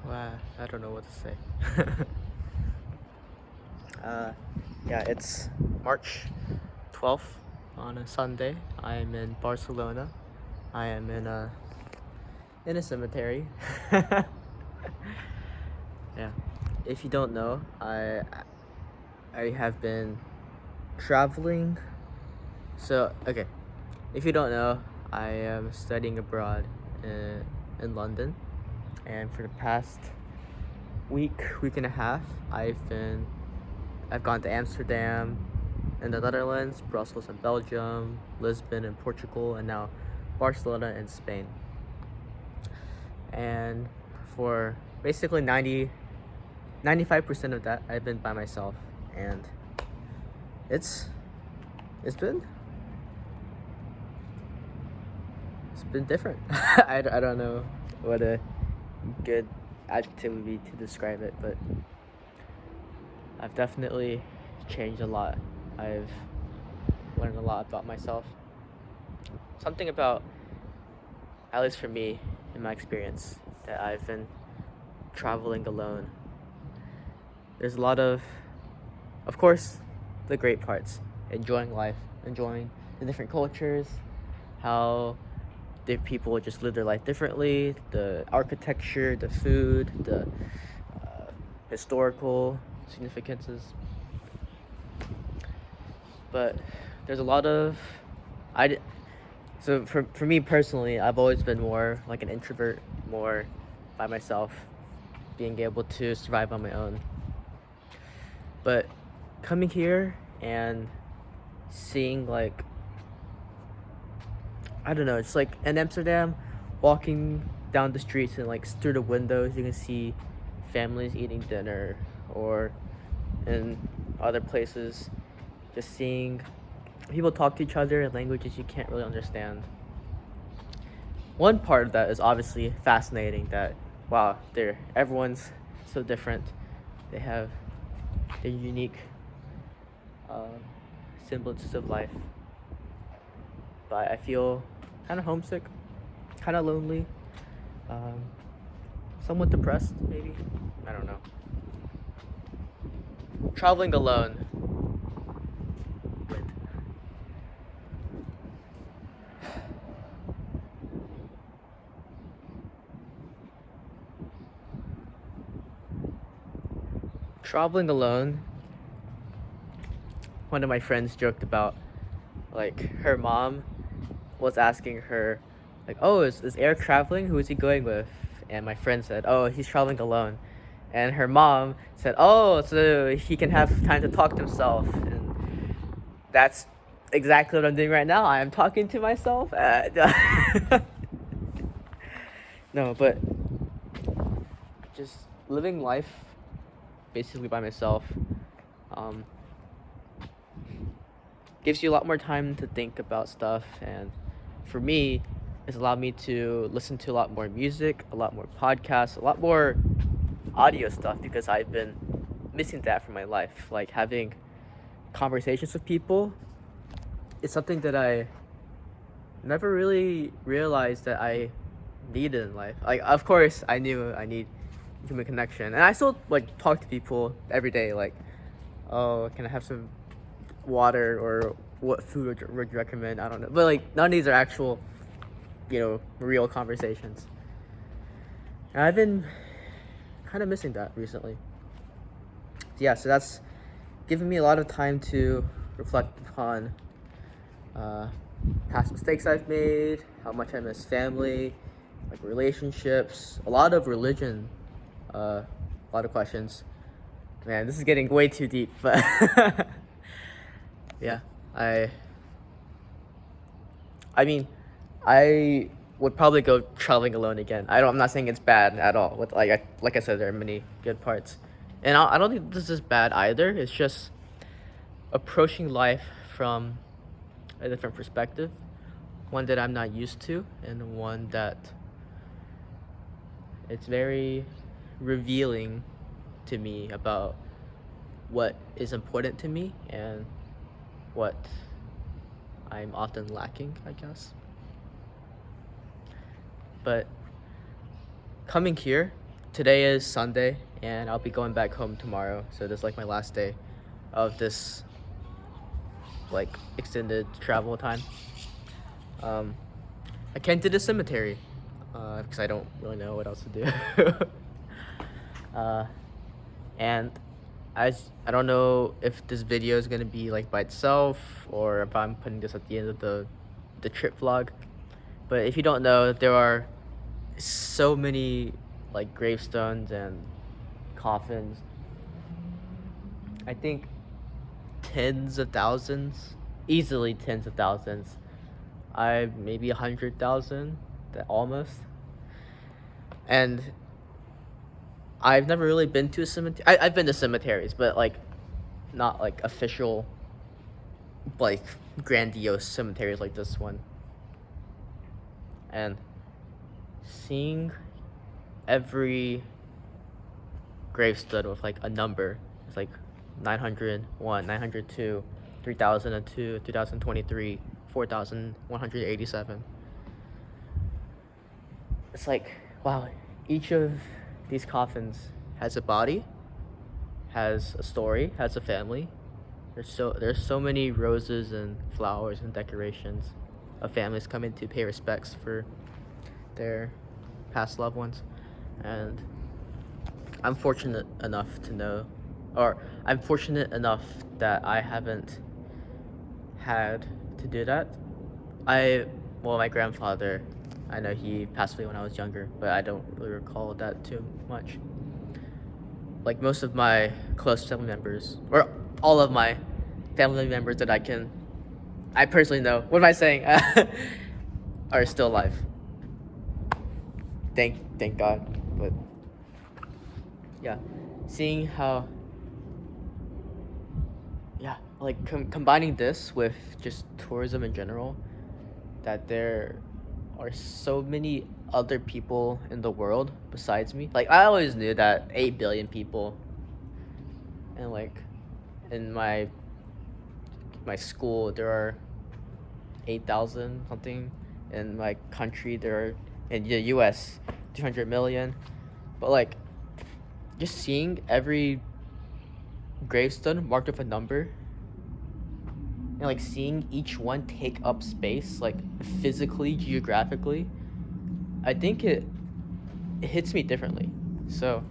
Wow, I don't know what to say. uh, yeah, it's March 12th on a Sunday. I am in Barcelona. I am in a cemetery. Yeah. If you don't know, I have been traveling. So okay, if you don't know, I am studying abroad in London, and for the past week and a half, I've gone to Amsterdam in the Netherlands, Brussels in Belgium, Lisbon in Portugal, and now Barcelona in Spain. And for basically 95% of that, I've been by myself, and it's it's been it's been different. I don't know what a good adjective would be to describe it, but I've definitely changed a lot. I've learned a lot about myself. Something about, at least for me, in my experience, that I've been traveling alone. There's a lot of course, the great parts, enjoying life, enjoying the different cultures, how people just live their life differently, the architecture, the food, the historical significances. But there's a lot of I so for me personally, I've always been more like an introvert, more by myself, being able to survive on my own. But coming here and seeing, like, I don't know, it's like in Amsterdam, walking down the streets and like through the windows you can see families eating dinner, or in other places just seeing people talk to each other in languages you can't really understand. One part of that is obviously fascinating, that wow, everyone's so different. They have their unique uh, semblances of life. But I feel kind of homesick, kind of lonely, um, somewhat depressed, maybe. I don't know. Traveling alone. Traveling alone. One of my friends joked about, like, her mom was asking her, like, oh, is Eric traveling? Who is he going with? And my friend said, oh, he's traveling alone. And her mom said, oh, so he can have time to talk to himself. And that's exactly what I'm doing right now. I am talking to myself. No, but just living life basically by myself um, gives you a lot more time to think about stuff. And for me, it's allowed me to listen to a lot more music, a lot more podcasts, a lot more audio stuff, because I've been missing that from my life. Like, having conversations with people is something that I never really realized that I needed in life. Like, of course, I knew I need human connection, and I still like talk to people every day. Like, oh, can I have some water, or what food would you recommend? I don't know, but like none of these are actual, real conversations. And I've been kind of missing that recently. Yeah, so that's given me a lot of time to reflect upon uh, past mistakes I've made, how much I miss family, like relationships, a lot of religion, a lot of questions. Man, this is getting way too deep, but yeah, I mean, I would probably go traveling alone again. I'm not saying it's bad at all. Like I said, there are many good parts, and I don't think this is bad either. It's just approaching life from a different perspective, one that I'm not used to, and one that it's very revealing to me about what is important to me and what I'm often lacking, I guess. But coming here, today is Sunday, and I'll be going back home tomorrow. So this is like my last day of this like extended travel time. Um, I came to the cemetery because I don't really know what else to do. uh, and I don't know if this video is gonna be like by itself or if I'm putting this at the end of the trip vlog. But if you don't know, there are so many like gravestones and coffins. I think tens of thousands, easily tens of thousands. I maybe 100,000, that almost. And I've never really been to a cemetery. I've been to cemeteries, but like not like official, like grandiose cemeteries like this one. And seeing every gravestone with like a number, it's like 901, 902, 3002, 2023, 4187. It's like, wow, each of these coffins has a body, has a story, has a family. There's so many roses and flowers and decorations of families coming to pay respects for their past loved ones. And I'm fortunate enough to know, or I'm fortunate enough that I haven't had to do that. My grandfather, I know he passed away when I was younger, but I don't really recall that too much. Like most of my close family members, or all of my family members that I personally know, what am I saying, are still alive. Thank God. But yeah, seeing how, yeah, like combining this with just tourism in general, that there are so many other people in the world besides me. Like I always knew that 8 billion people, and like in my school there are 8,000 something. In my country there are, in the US, 200 million. But like just seeing every gravestone marked with a number, and like seeing each one take up space, like physically, geographically, I think it hits me differently. So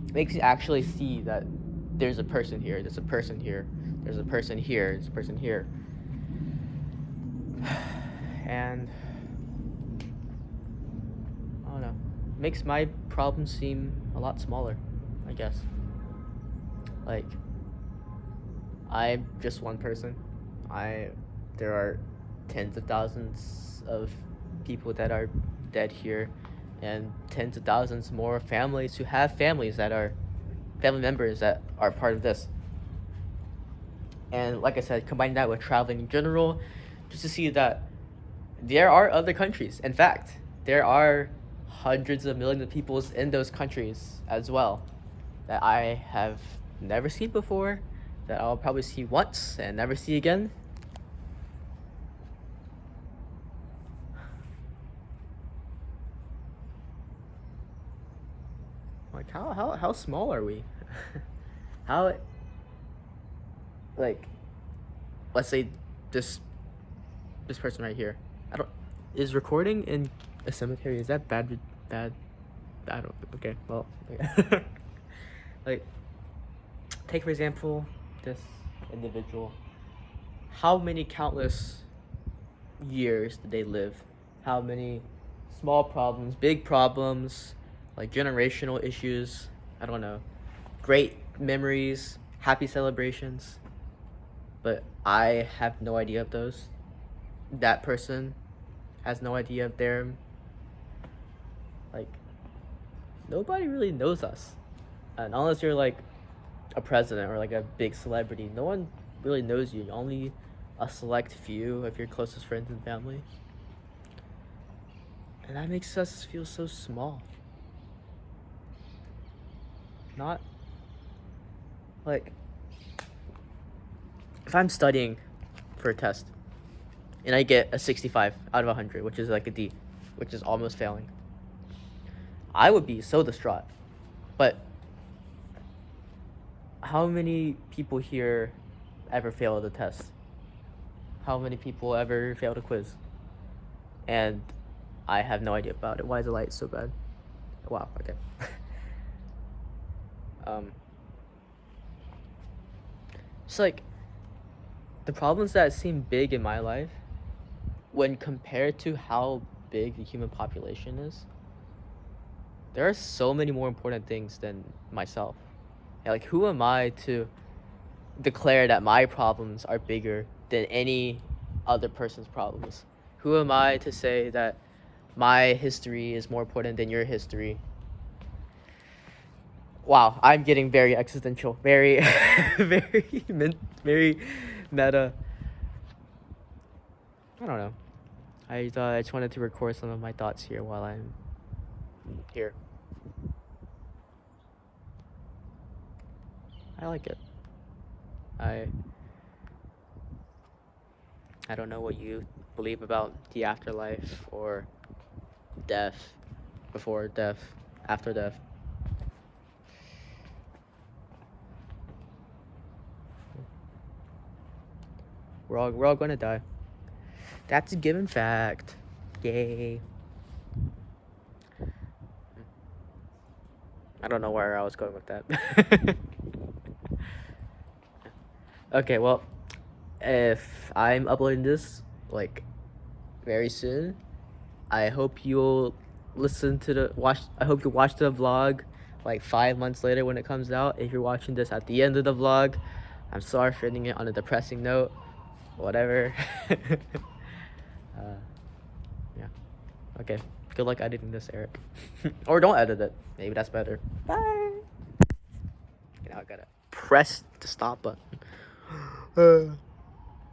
it makes me actually see that there's a person here, there's a person here, there's a person here, there's a person here. And I don't know, makes my problem seem a lot smaller, I guess. Like I'm just one person. There are tens of thousands of people that are dead here, and tens of thousands more families who have families that are family members that are part of this. And like I said, combine that with traveling in general, just to see that there are other countries. In fact, there are hundreds of millions of people in those countries as well that I have never seen before, that I'll probably see once and never see again. Like how small are we? How, like, let's say this person right here. Is recording in a cemetery, is that bad? I don't, okay, well, like, take for example this individual. How many countless years did they live? How many small problems, big problems, like generational issues, I don't know, great memories, happy celebrations, but I have no idea of those. That person has no idea of them. Like, nobody really knows us, and unless you're like a president or like a big celebrity, no one really knows you. Only a select few of your closest friends and family, and that makes us feel so small. Not like, if I'm studying for a test and I get a 65 out of 100, which is like a D, which is almost failing, I would be so distraught. But how many people here ever fail the test? How many people ever failed a quiz? And I have no idea about it. Why is the light so bad? Wow, okay. um, it's like the problems that seem big in my life, when compared to how big the human population is, there are so many more important things than myself. Yeah, like, who am I to declare that my problems are bigger than any other person's problems? Who am I to say that my history is more important than your history? Wow, I'm getting very existential, very, very meta. I don't know. I thought I just wanted to record some of my thoughts here while I'm here. I like it. I don't know what you believe about the afterlife or death, before death, after death. We're all gonna die. That's a given fact. Yay. I don't know where I was going with that. Okay, well, if I'm uploading this like very soon, I hope you'll I hope you watch the vlog like 5 months later when it comes out. If you're watching this at the end of the vlog, I'm sorry for ending it on a depressing note. Whatever. Yeah. Okay. Good luck editing this, Eric. Or don't edit it. Maybe that's better. Bye. Now I gotta press the stop button.